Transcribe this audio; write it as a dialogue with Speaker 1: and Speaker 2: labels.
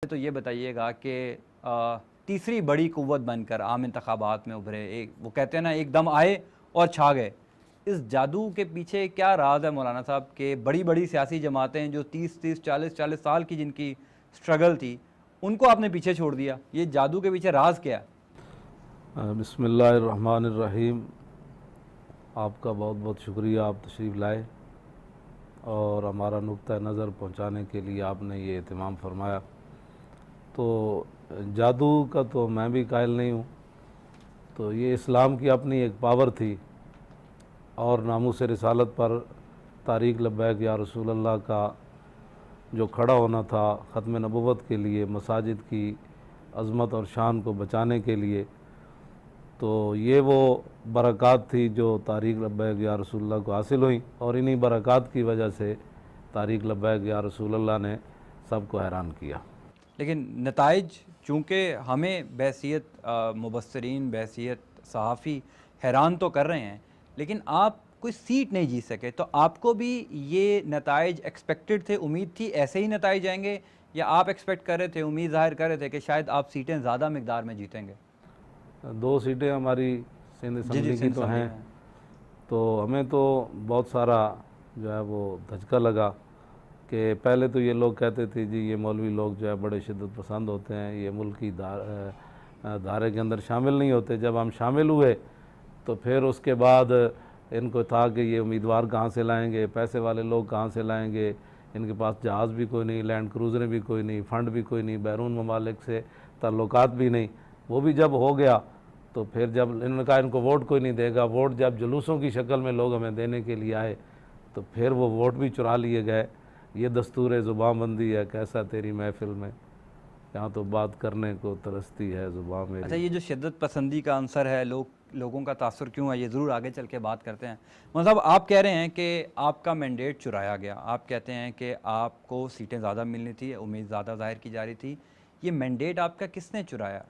Speaker 1: तो ये बताइएगा कि तीसरी बड़ी कुव्वत बनकर आम इंतखाबात में उभरे, एक वो कहते हैं ना एकदम आए और छा गए। इस जादू के पीछे क्या राज है मौलाना साहब के बड़ी बड़ी सियासी जमातें जो 30-30 40-40 साल की जिनकी स्ट्रगल थी उनको आपने पीछे छोड़ दिया, ये जादू के पीछे राज क्या है?
Speaker 2: बिस्मिल्लाहिर्रहमानिर्रहीम। आपका बहुत बहुत शुक्रिया, आप तशरीफ़ लाए और हमारा नुक्ता नज़र पहुंचाने के लिए आपने ये एहतमाम फरमाया। तो जादू का तो मैं भी कायल नहीं हूँ, तो ये इस्लाम की अपनी एक पावर थी और नामूस रिसालत पर तारीक़ लब्बैक या रसूल अल्लाह का जो खड़ा होना था ख़त्म नबुव्वत के लिए, मसाजिद की अज़मत और शान को बचाने के लिए, तो ये वो बरक़ात थी जो तारीक़ लब्बैक या रसूलुल्लाह को हासिल हुई और इन्हीं बरक़ात की वजह से तारीक़ लब्बैक या रसूलुल्लाह ने सबको हैरान किया।
Speaker 1: लेकिन नताइज चूँकि हमें बहैसियत मुबस्सिरीन, बहैसियत सहाफ़ी हैरान तो कर रहे हैं, लेकिन आप कोई सीट नहीं जीत सके, तो आपको भी ये नताइज एक्सपेक्टेड थे, उम्मीद थी ऐसे ही नताइज आएंगे, या आप एक्सपेक्ट कर रहे थे, उम्मीद ज़ाहिर कर रहे थे कि शायद आप सीटें ज़्यादा मिकदार में जीतेंगे?
Speaker 2: 2 सीटें हमारी सिंध
Speaker 1: जी जी,
Speaker 2: असम्बली की
Speaker 1: सिंध
Speaker 2: तो
Speaker 1: असम्बली
Speaker 2: हैं,
Speaker 1: में।
Speaker 2: तो हमें तो बहुत सारा जो है वो धचका लगा कि पहले तो ये लोग कहते थे जी ये मौलवी लोग जो है बड़े शिद्दत पसंद होते हैं, ये मुल्क की धारे के अंदर शामिल नहीं होते। जब हम शामिल हुए तो फिर उसके बाद इनको था कि ये उम्मीदवार कहाँ से लाएंगे, पैसे वाले लोग कहाँ से लाएंगे, इनके पास जहाज़ भी कोई नहीं, लैंड क्रूज़रें भी कोई नहीं, फ़ंड भी कोई नहीं, बैरून ममालिक से ताल्लुकात भी नहीं। वो भी जब हो गया तो फिर जब इन्होंने कहा इनको वोट कोई नहीं देगा, वोट जब जुलूसों की शक्ल में लोग हमें देने के लिए आए तो फिर वो वोट भी चुरा लिए गए। ये दस्तूर ज़ुबानबंदी है, कैसा तेरी महफ़िल में, यहाँ तो बात करने को तरसती है ज़ुबान
Speaker 1: अच्छा,
Speaker 2: मेरी।
Speaker 1: ये जो शिद्दत पसंदी का अंसर है, लोगों का तासुर क्यों है, ये ज़रूर आगे चल के बात करते हैं। मतलब आप कह रहे हैं कि आपका मैंडेट चुराया गया, आप कहते हैं कि आपको सीटें ज़्यादा मिलनी थी, उम्मीद ज़्यादा ज़ाहिर की जा रही थी। ये मैंडेट आपका किसने चुराया?